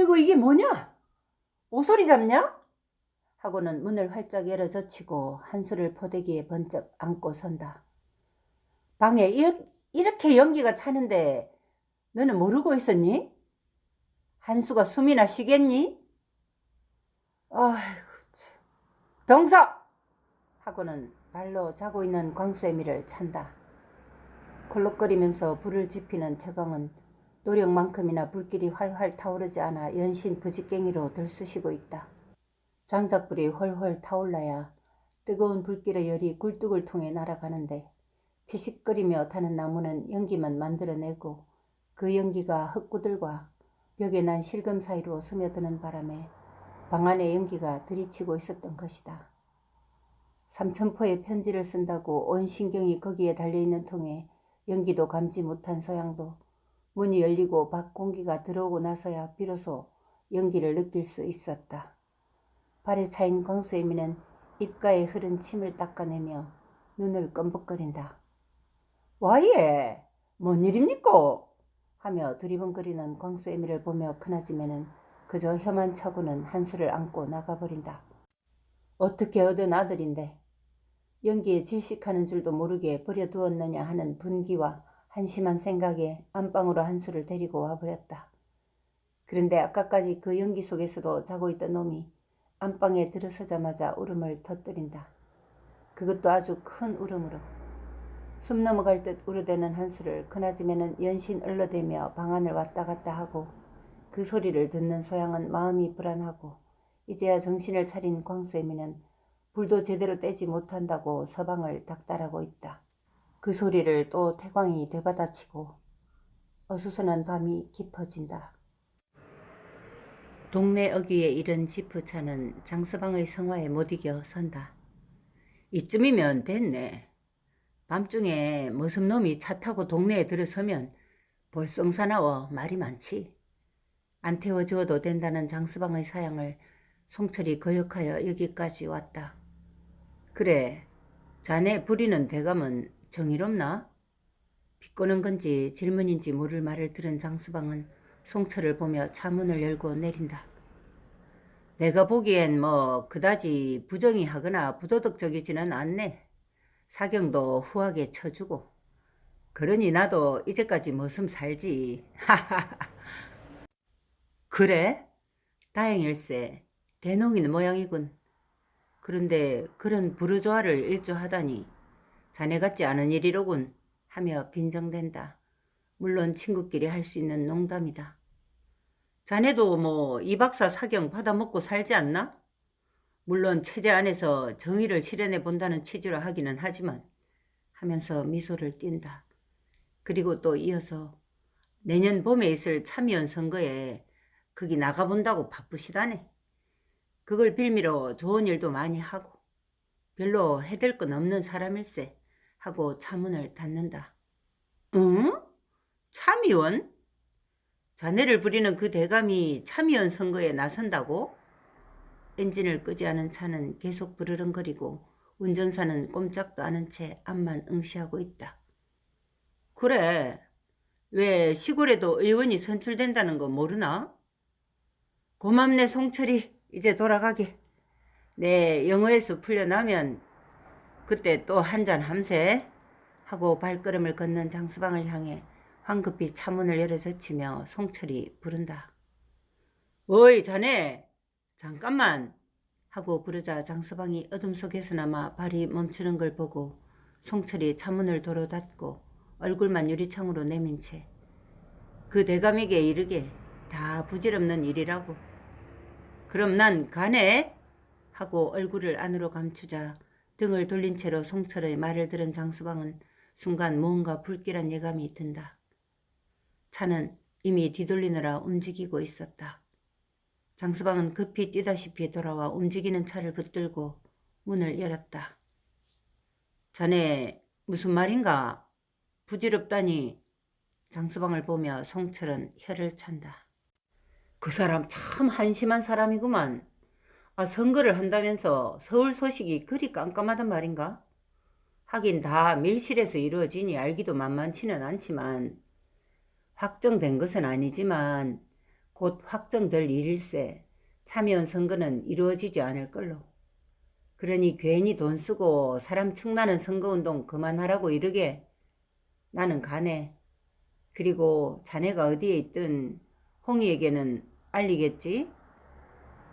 어이구 이게 뭐냐? 오소리 잡냐? 하고는 문을 활짝 열어 젖히고 한수를 포대기에 번쩍 안고 선다. 방에 이렇게 연기가 차는데 너는 모르고 있었니? 한수가 숨이나 쉬겠니? 아이고 참. 동서! 하고는 발로 자고 있는 광수애미를 찬다. 콜록거리면서 불을 지피는 태광은 노력만큼이나 불길이 활활 타오르지 않아 연신 부직갱이로 들쑤시고 있다. 장작불이 훨훨 타올라야 뜨거운 불길의 열이 굴뚝을 통해 날아가는데 피식거리며 타는 나무는 연기만 만들어내고 그 연기가 흙구들과 벽에 난 실금 사이로 스며드는 바람에 방 안의 연기가 들이치고 있었던 것이다. 삼천포의 편지를 쓴다고 온 신경이 거기에 달려있는 통에 연기도 감지 못한 소양도 문이 열리고 밖 공기가 들어오고 나서야 비로소 연기를 느낄 수 있었다. 발에 차인 광수애미는 입가에 흐른 침을 닦아내며 눈을 껌벅거린다. 와예, 뭔 일입니까? 하며 두리번거리는 광수애미를 보며 큰아줌매는 그저 혀만 차고는 한수를 안고 나가버린다. 어떻게 얻은 아들인데 연기에 질식하는 줄도 모르게 버려두었느냐 하는 분기와 한심한 생각에 안방으로 한수를 데리고 와버렸다. 그런데 아까까지 그 연기 속에서도 자고 있던 놈이 안방에 들어서자마자 울음을 터뜨린다. 그것도 아주 큰 울음으로. 숨 넘어갈 듯 우려대는 한수를 큰아줌매는 연신 얼러대며 방 안을 왔다 갔다 하고 그 소리를 듣는 소양은 마음이 불안하고 이제야 정신을 차린 광수애미는 불도 제대로 떼지 못한다고 서방을 닥달하고 있다. 그 소리를 또 태광이 되받아치고 어수선한 밤이 깊어진다. 동네 어귀에 이른 지프차는 장서방의 성화에 못 이겨 선다. 이쯤이면 됐네. 밤중에 무슨 놈이 차 타고 동네에 들어서면 볼썽사나워 말이 많지. 안 태워주어도 된다는 장서방의 사양을 송철이 거역하여 여기까지 왔다. 그래, 자네 부리는 대감은 정의롭나? 비꼬는 건지 질문인지 모를 말을 들은 장서방은 송철을 보며 차문을 열고 내린다. 내가 보기엔 뭐 그다지 부정의하거나 부도덕적이지는 않네. 사경도 후하게 쳐주고. 그러니 나도 이제까지 머슴 살지. 하하하. 그래? 다행일세. 대농인 모양이군. 그런데 그런 부르조아를 일조하다니 자네 같지 않은 일이로군 하며 빈정댄다. 물론 친구끼리 할 수 있는 농담이다. 자네도 뭐 이 박사 사경 받아먹고 살지 않나? 물론 체제 안에서 정의를 실현해 본다는 취지로 하기는 하지만 하면서 미소를 띈다. 그리고 또 이어서 내년 봄에 있을 참의원 선거에 거기 나가본다고 바쁘시다네. 그걸 빌미로 좋은 일도 많이 하고 별로 해댈 건 없는 사람일세 하고 차문을 닫는다. 응? 참의원? 자네를 부리는 그 대감이 참의원 선거에 나선다고? 엔진을 끄지 않은 차는 계속 부르릉거리고 운전사는 꼼짝도 않은 채 앞만 응시하고 있다. 그래, 왜 시골에도 의원이 선출된다는 거 모르나? 고맙네 송철이. 이제 돌아가게. 내 영어에서 풀려나면 그때 또 한잔 함세 하고 발걸음을 걷는 장서방을 향해 황급히 차문을 열어 젖히며 송철이 부른다. 어이 자네 잠깐만 하고 부르자 장서방이 어둠 속에서나마 발이 멈추는 걸 보고 송철이 차문을 도로 닫고 얼굴만 유리창으로 내민 채 그 대감에게 이르게 다 부질없는 일이라고. 그럼 난 가네 하고 얼굴을 안으로 감추자 등을 돌린 채로 송철의 말을 들은 장서방은 순간 무언가 불길한 예감이 든다. 차는 이미 뒤돌리느라 움직이고 있었다. 장서방은 급히 뛰다시피 돌아와 움직이는 차를 붙들고 문을 열었다. 자네 무슨 말인가? 부질없다니. 장서방을 보며 송철은 혀를 찬다. 그 사람 참 한심한 사람이구만. 선거를 한다면서 서울 소식이 그리 깜깜하단 말인가? 하긴 다 밀실에서 이루어지니 알기도 만만치는 않지만 확정된 것은 아니지만 곧 확정될 일일세 참여연 선거는 이루어지지 않을 걸로. 그러니 괜히 돈 쓰고 사람 축나는 선거운동 그만하라고 이르게. 나는 가네. 그리고 자네가 어디에 있든 홍이에게는 알리겠지?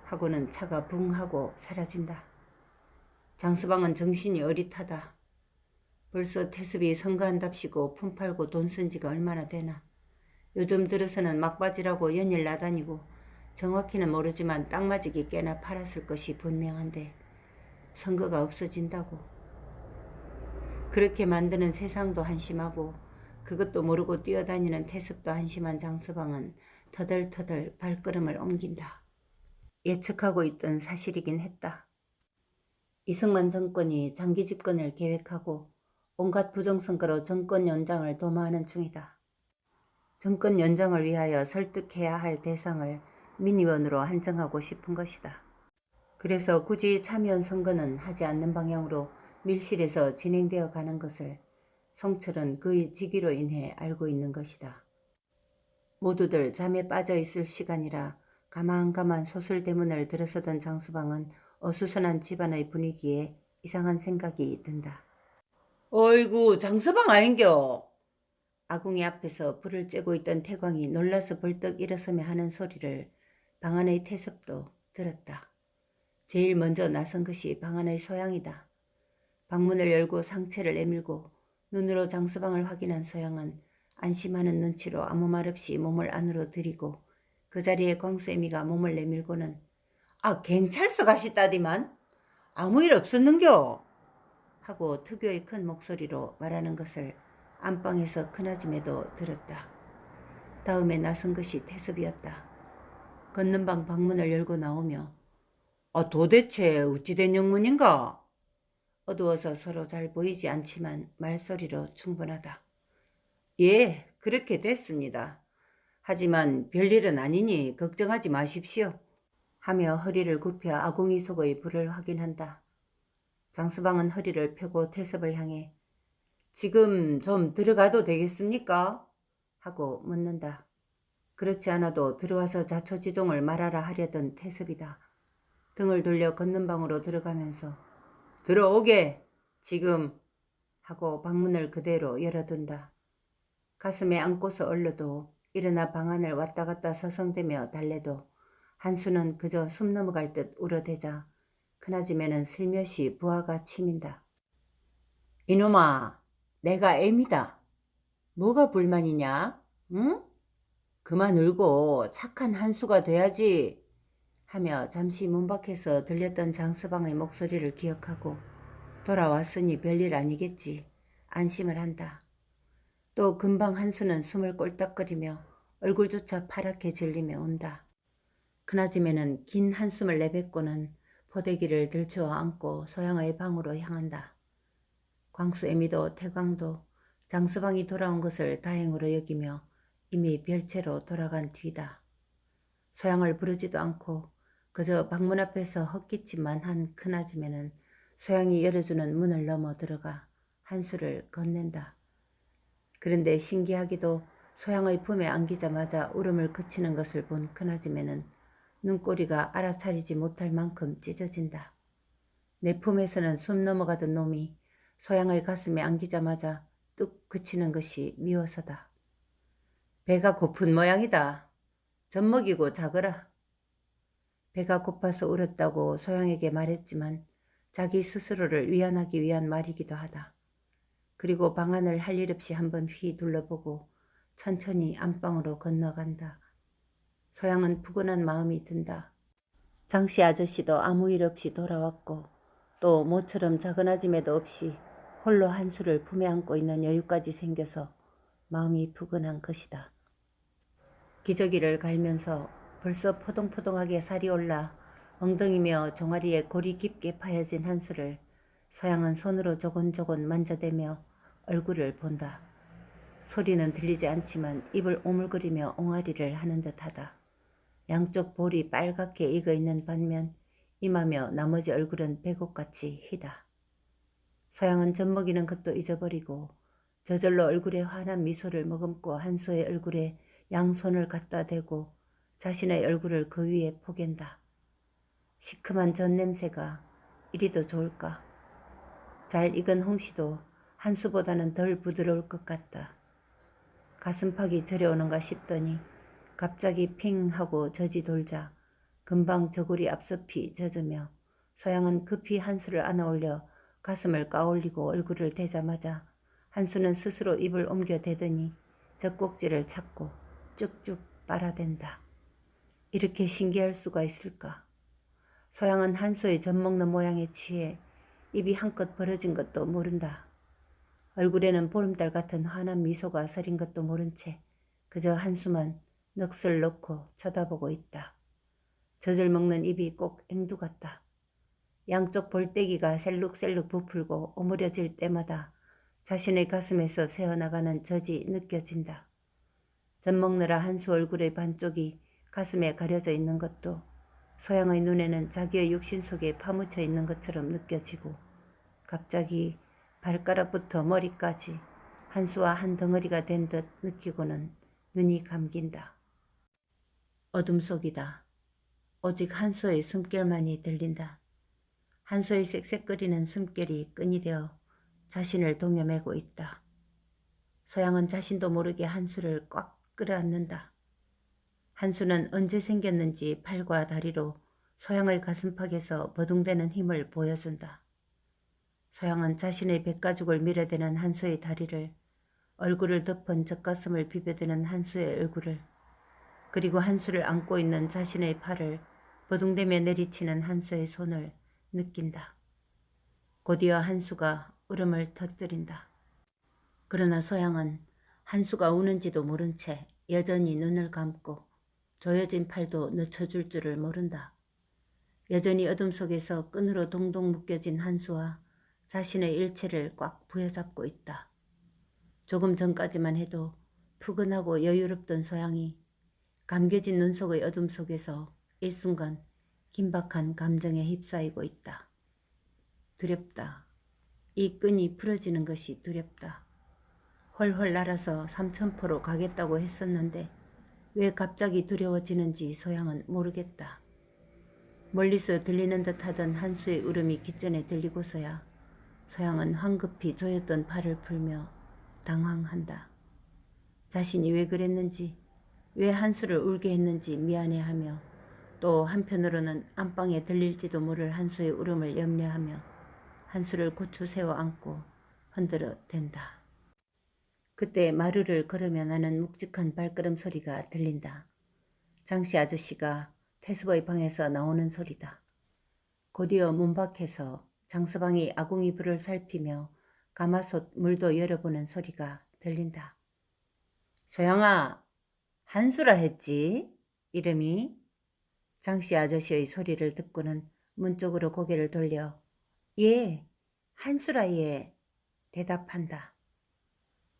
하고는 차가 붕 하고 사라진다. 장서방은 정신이 어릿하다. 벌써 태습이 선거한답시고 품 팔고 돈 쓴 지가 얼마나 되나. 요즘 들어서는 막바지라고 연일 나다니고 정확히는 모르지만 땅맞이기 꽤나 팔았을 것이 분명한데 선거가 없어진다고. 그렇게 만드는 세상도 한심하고 그것도 모르고 뛰어다니는 태습도 한심한 장서방은 터덜터덜 발걸음을 옮긴다. 예측하고 있던 사실이긴 했다. 이승만 정권이 장기 집권을 계획하고 온갖 부정선거로 정권 연장을 도모하는 중이다. 정권 연장을 위하여 설득해야 할 대상을 민의원으로 한정하고 싶은 것이다. 그래서 굳이 참여연 선거는 하지 않는 방향으로 밀실에서 진행되어 가는 것을 성철은 그의 직위로 인해 알고 있는 것이다. 모두들 잠에 빠져 있을 시간이라 가만가만 소설대문을 들어서던 장서방은 어수선한 집안의 분위기에 이상한 생각이 든다. 어이구, 장서방 아닌겨? 아궁이 앞에서 불을 쬐고 있던 태광이 놀라서 벌떡 일어서며 하는 소리를 방 안의 태섭도 들었다. 제일 먼저 나선 것이 방 안의 소양이다. 방문을 열고 상체를 내밀고 눈으로 장서방을 확인한 소양은 안심하는 눈치로 아무 말 없이 몸을 안으로 들이고 그 자리에 광수애미가 몸을 내밀고는 괜찮소 가시다디만 아무 일 없었는겨 하고 특유의 큰 목소리로 말하는 것을 안방에서 큰아줌매도 들었다. 다음에 나선 것이 태섭이었다. 걷는 방 방문을 열고 나오며 도대체 어찌된 영문인가? 어두워서 서로 잘 보이지 않지만 말소리로 충분하다. 예, 그렇게 됐습니다. 하지만 별일은 아니니 걱정하지 마십시오. 하며 허리를 굽혀 아궁이 속의 불을 확인한다. 장서방은 허리를 펴고 태섭을 향해 지금 좀 들어가도 되겠습니까? 하고 묻는다. 그렇지 않아도 들어와서 자초지종을 말하라 하려던 태섭이다. 등을 돌려 걷는 방으로 들어가면서 들어오게 지금 하고 방문을 그대로 열어둔다. 가슴에 안고서 얼러도 일어나 방 안을 왔다 갔다 서성대며 달래도 한수는 그저 숨 넘어갈 듯 울어대자 큰아줌매는 슬며시 부하가 치민다. 이놈아, 내가 애미다. 뭐가 불만이냐? 응? 그만 울고 착한 한수가 돼야지. 하며 잠시 문 밖에서 들렸던 장서방의 목소리를 기억하고 돌아왔으니 별일 아니겠지. 안심을 한다. 또 금방 한수는 숨을 꼴딱거리며 얼굴조차 파랗게 질리며 온다. 큰아줌매는 긴 한숨을 내뱉고는 포대기를 들추어 안고 소양의 방으로 향한다. 광수애미도 태광도 장서방이 돌아온 것을 다행으로 여기며 이미 별채로 돌아간 뒤다. 소양을 부르지도 않고 그저 방문 앞에서 헛기침만 한 큰아줌매는 소양이 열어주는 문을 넘어 들어가 한수를 건넨다. 그런데 신기하게도 소양의 품에 안기자마자 울음을 그치는 것을 본 큰아줌매는 눈꼬리가 알아차리지 못할 만큼 찢어진다. 내 품에서는 숨 넘어가던 놈이 소양의 가슴에 안기자마자 뚝 그치는 것이 미워서다. 배가 고픈 모양이다. 젖 먹이고 자거라. 배가 고파서 울었다고 소양에게 말했지만 자기 스스로를 위안하기 위한 말이기도 하다. 그리고 방 안을 할 일 없이 한번 휘 둘러보고 천천히 안방으로 건너간다. 소양은 푸근한 마음이 든다. 장씨 아저씨도 아무 일 없이 돌아왔고 또 모처럼 작은 아줌매도 없이 홀로 한수를 품에 안고 있는 여유까지 생겨서 마음이 푸근한 것이다. 기저귀를 갈면서 벌써 포동포동하게 살이 올라 엉덩이며 종아리에 골이 깊게 파여진 한수를 소양은 손으로 조곤조곤 만져대며 얼굴을 본다. 소리는 들리지 않지만 입을 오물거리며 옹알이를 하는 듯하다. 양쪽 볼이 빨갛게 익어있는 반면 이마며 나머지 얼굴은 백옥같이 희다. 소양은 젖먹이는 것도 잊어버리고 저절로 얼굴에 환한 미소를 머금고 한수의 얼굴에 양손을 갖다 대고 자신의 얼굴을 그 위에 포갠다. 시큼한 전 냄새가 이리도 좋을까? 잘 익은 홍시도 한수보다는 덜 부드러울 것 같다. 가슴팍이 저려오는가 싶더니 갑자기 핑 하고 젖이 돌자 금방 저골이 앞섭이 젖으며 소양은 급히 한수를 안아올려 가슴을 까올리고 얼굴을 대자마자 한수는 스스로 입을 옮겨 대더니 젖꼭지를 찾고 쭉쭉 빨아댄다. 이렇게 신기할 수가 있을까? 소양은 한수의 젖 먹는 모양에 취해 입이 한껏 벌어진 것도 모른다. 얼굴에는 보름달 같은 환한 미소가 서린 것도 모른 채 그저 한수만 넋을 놓고 쳐다보고 있다. 젖을 먹는 입이 꼭 앵두 같다. 양쪽 볼때기가 셀룩셀룩 부풀고 오므려질 때마다 자신의 가슴에서 새어나가는 젖이 느껴진다. 젖 먹느라 한수 얼굴의 반쪽이 가슴에 가려져 있는 것도 소양의 눈에는 자기의 육신 속에 파묻혀 있는 것처럼 느껴지고 갑자기 발가락부터 머리까지 한수와 한 덩어리가 된 듯 느끼고는 눈이 감긴다. 어둠 속이다. 오직 한수의 숨결만이 들린다. 한수의 쌕쌕거리는 숨결이 끈이 되어 자신을 동여매고 있다. 소양은 자신도 모르게 한수를 꽉 끌어안는다. 한수는 언제 생겼는지 팔과 다리로 소양의 가슴팍에서 버둥대는 힘을 보여준다. 소양은 자신의 백가죽을 밀어대는 한수의 다리를, 얼굴을 덮은 젖가슴을 비벼대는 한수의 얼굴을, 그리고 한수를 안고 있는 자신의 팔을 버둥대며 내리치는 한수의 손을 느낀다. 곧이어 한수가 울음을 터뜨린다. 그러나 소양은 한수가 우는지도 모른 채 여전히 눈을 감고 조여진 팔도 늦춰줄 줄을 모른다. 여전히 어둠 속에서 끈으로 동동 묶여진 한수와 자신의 일체를 꽉 부여잡고 있다. 조금 전까지만 해도 푸근하고 여유롭던 소양이 감겨진 눈 속의 어둠 속에서 일순간 긴박한 감정에 휩싸이고 있다. 두렵다. 이 끈이 풀어지는 것이 두렵다. 훨훨 날아서 삼천포로 가겠다고 했었는데 왜 갑자기 두려워지는지 소양은 모르겠다. 멀리서 들리는 듯 하던 한수의 울음이 귓전에 들리고서야 소양은 황급히 조였던 팔을 풀며 당황한다. 자신이 왜 그랬는지, 왜 한수를 울게 했는지 미안해하며 또 한편으로는 안방에 들릴지도 모를 한수의 울음을 염려하며 한수를 고추 세워 안고 흔들어 댄다. 그때 마루를 걸으며 나는 묵직한 발걸음 소리가 들린다. 장씨 아저씨가 태습의 방에서 나오는 소리다. 곧이어 문 밖에서 장서방이 아궁이 불을 살피며 가마솥 물도 열어보는 소리가 들린다. 소양아, 한수라 했지? 이름이? 장씨 아저씨의 소리를 듣고는 문 쪽으로 고개를 돌려 예, 한수라 예, 대답한다.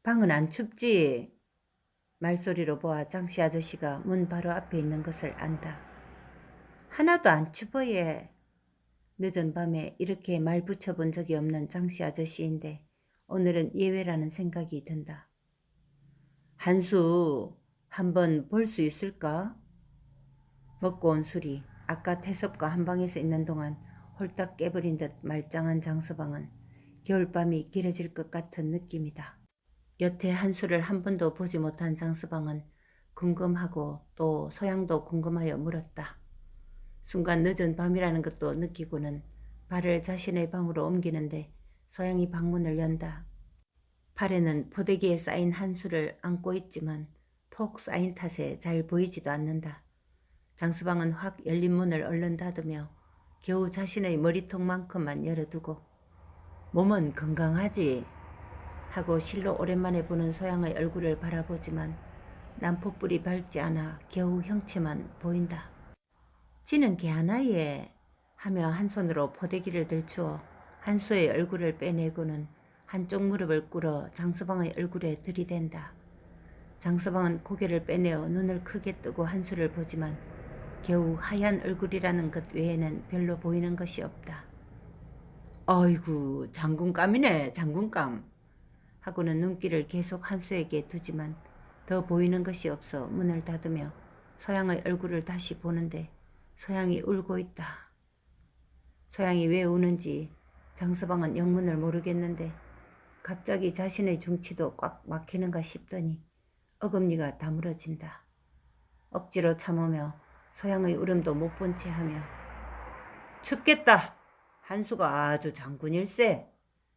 방은 안 춥지? 말소리로 보아 장씨 아저씨가 문 바로 앞에 있는 것을 안다. 하나도 안 추워 예. 늦은 밤에 이렇게 말 붙여본 적이 없는 장씨 아저씨인데 오늘은 예외라는 생각이 든다. 한수 한번 볼 수 있을까? 먹고 온 술이 아까 태섭과 한방에서 있는 동안 홀딱 깨버린 듯 말짱한 장서방은 겨울밤이 길어질 것 같은 느낌이다. 여태 한수를 한 번도 보지 못한 장서방은 궁금하고 또 소양도 궁금하여 물었다. 순간 늦은 밤이라는 것도 느끼고는 발을 자신의 방으로 옮기는데 소양이 방문을 연다. 팔에는 포대기에 쌓인 한수를 안고 있지만 푹 쌓인 탓에 잘 보이지도 않는다. 장서방은 확 열린 문을 얼른 닫으며 겨우 자신의 머리통만큼만 열어두고 몸은 건강하지? 하고 실로 오랜만에 보는 소양의 얼굴을 바라보지만 난포불이 밝지 않아 겨우 형체만 보인다. 지는 개하나예 하며 한 손으로 포대기를 들추어 한수의 얼굴을 빼내고는 한쪽 무릎을 꿇어 장서방의 얼굴에 들이댄다. 장서방은 고개를 빼내어 눈을 크게 뜨고 한수를 보지만 겨우 하얀 얼굴이라는 것 외에는 별로 보이는 것이 없다. 어이구, 장군감이네, 장군감. 하고는 눈길을 계속 한수에게 두지만 더 보이는 것이 없어 문을 닫으며 소양의 얼굴을 다시 보는데 소양이 울고 있다. 소양이 왜 우는지 장서방은 영문을 모르겠는데 갑자기 자신의 중치도 꽉 막히는가 싶더니 어금니가 다물어진다. 억지로 참으며 소양의 울음도 못 본 채 하며 춥겠다. 한수가 아주 장군일세.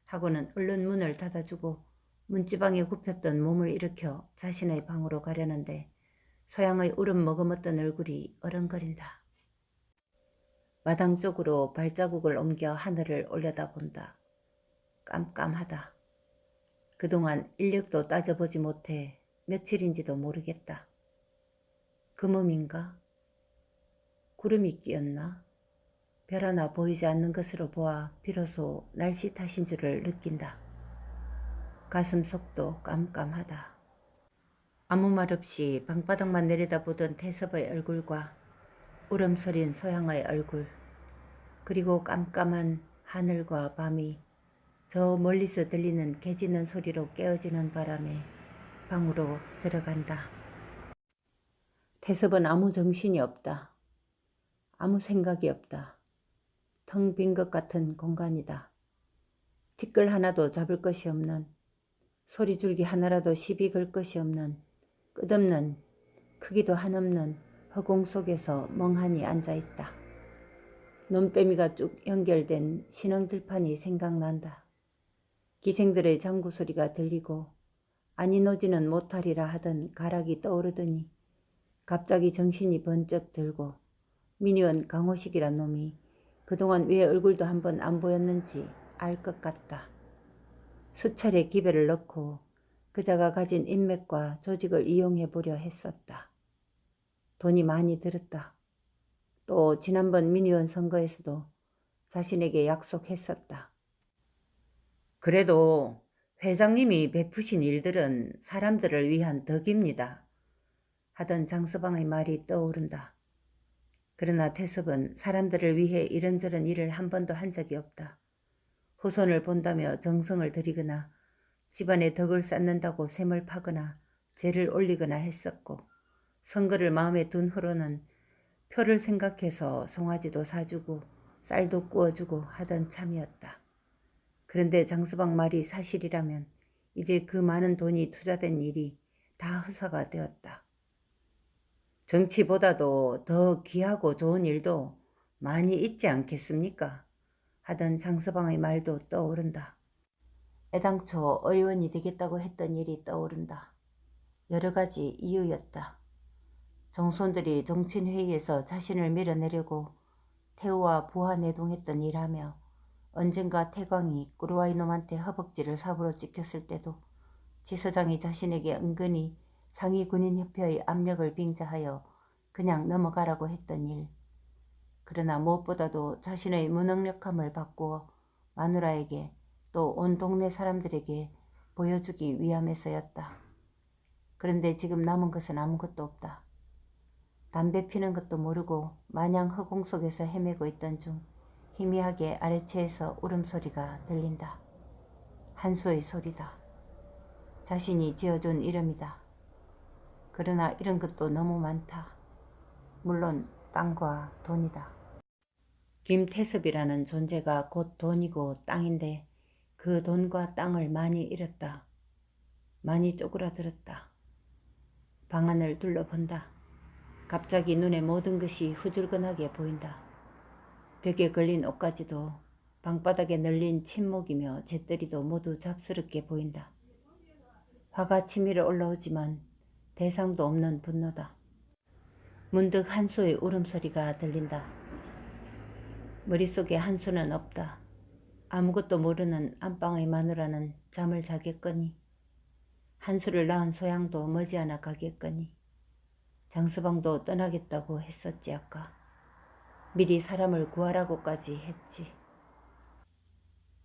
하고는 얼른 문을 닫아주고 문지방에 굽혔던 몸을 일으켜 자신의 방으로 가려는데 소양의 울음 머금었던 얼굴이 어른거린다. 마당 쪽으로 발자국을 옮겨 하늘을 올려다본다. 깜깜하다. 그동안 인력도 따져보지 못해 며칠인지도 모르겠다. 금음인가? 구름이 끼었나? 별 하나 보이지 않는 것으로 보아 비로소 날씨 탓인 줄을 느낀다. 가슴 속도 깜깜하다. 아무 말 없이 방바닥만 내려다보던 태섭의 얼굴과 울음소린 소양의 얼굴, 그리고 깜깜한 하늘과 밤이 저 멀리서 들리는 개 짖는 소리로 깨어지는 바람에 방으로 들어간다. 태섭은 아무 정신이 없다. 아무 생각이 없다. 텅 빈 것 같은 공간이다. 티끌 하나도 잡을 것이 없는, 소리줄기 하나라도 시비 걸 것이 없는, 끝없는, 크기도 한없는 허공 속에서 멍하니 앉아있다. 눈빼미가 쭉 연결된 신흥들판이 생각난다. 기생들의 장구 소리가 들리고 아니 노지는 못하리라 하던 가락이 떠오르더니 갑자기 정신이 번쩍 들고 미니언 강호식이란 놈이 그동안 왜 얼굴도 한번 안 보였는지 알 것 같다. 수차례 기배를 넣고 그자가 가진 인맥과 조직을 이용해보려 했었다. 돈이 많이 들었다. 또 지난번 미니언 선거에서도 자신에게 약속했었다. 그래도 회장님이 베푸신 일들은 사람들을 위한 덕입니다. 하던 장서방의 말이 떠오른다. 그러나 태섭은 사람들을 위해 이런저런 일을 한 번도 한 적이 없다. 후손을 본다며 정성을 들이거나 집안에 덕을 쌓는다고 샘을 파거나 죄를 올리거나 했었고 선거를 마음에 둔 후로는 표를 생각해서 송아지도 사주고 쌀도 구워주고 하던 참이었다. 그런데 장서방 말이 사실이라면 이제 그 많은 돈이 투자된 일이 다 허사가 되었다. 정치보다도 더 귀하고 좋은 일도 많이 있지 않겠습니까? 하던 장서방의 말도 떠오른다. 애당초 의원이 되겠다고 했던 일이 떠오른다. 여러 가지 이유였다. 정손들이 정친회의에서 자신을 밀어내려고 태우와 부하내동했던 일하며 언젠가 태광이 꾸루와이 놈한테 허벅지를 삽으로 찍혔을 때도 지서장이 자신에게 은근히 상위군인협회의 압력을 빙자하여 그냥 넘어가라고 했던 일. 그러나 무엇보다도 자신의 무능력함을 바꾸어 마누라에게 또 온 동네 사람들에게 보여주기 위함에서였다. 그런데 지금 남은 것은 아무것도 없다. 담배 피는 것도 모르고 마냥 허공 속에서 헤매고 있던 중 희미하게 아래채에서 울음소리가 들린다. 한수의 소리다. 자신이 지어준 이름이다. 그러나 이런 것도 너무 많다. 물론 땅과 돈이다. 김태섭이라는 존재가 곧 돈이고 땅인데 그 돈과 땅을 많이 잃었다. 많이 쪼그라들었다. 방안을 둘러본다. 갑자기 눈에 모든 것이 후줄근하게 보인다. 벽에 걸린 옷가지도 방바닥에 널린 침목이며 잿더리도 모두 잡스럽게 보인다. 화가 치밀어 올라오지만 대상도 없는 분노다. 문득 한수의 울음소리가 들린다. 머릿속에 한수는 없다. 아무것도 모르는 안방의 마누라는 잠을 자겠거니 한수를 낳은 소양도 머지않아 가겠거니 장서방도 떠나겠다고 했었지 아까. 미리 사람을 구하라고까지 했지.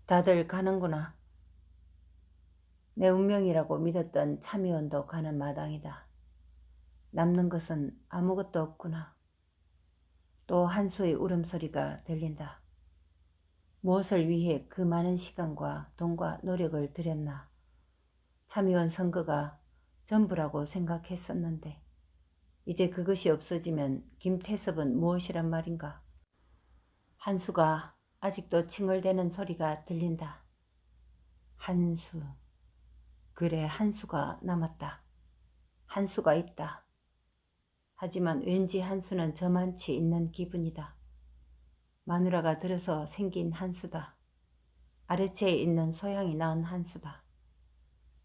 다들 가는구나. 내 운명이라고 믿었던 참의원도 가는 마당이다. 남는 것은 아무것도 없구나. 또 한수의 울음소리가 들린다. 무엇을 위해 그 많은 시간과 돈과 노력을 들였나. 참의원 선거가 전부라고 생각했었는데 이제 그것이 없어지면 김태섭은 무엇이란 말인가? 한수가 아직도 칭얼대는 소리가 들린다. 한수. 그래, 한수가 남았다. 한수가 있다. 하지만 왠지 한수는 저만치 있는 기분이다. 마누라가 들어서 생긴 한수다. 아래채에 있는 소양이 낳은 한수다.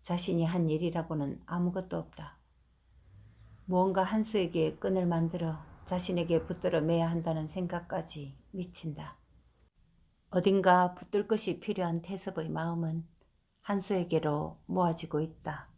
자신이 한 일이라고는 아무것도 없다. 무언가 한수에게 끈을 만들어 자신에게 붙들어 매야 한다는 생각까지 미친다. 어딘가 붙들 것이 필요한 태섭의 마음은 한수에게로 모아지고 있다.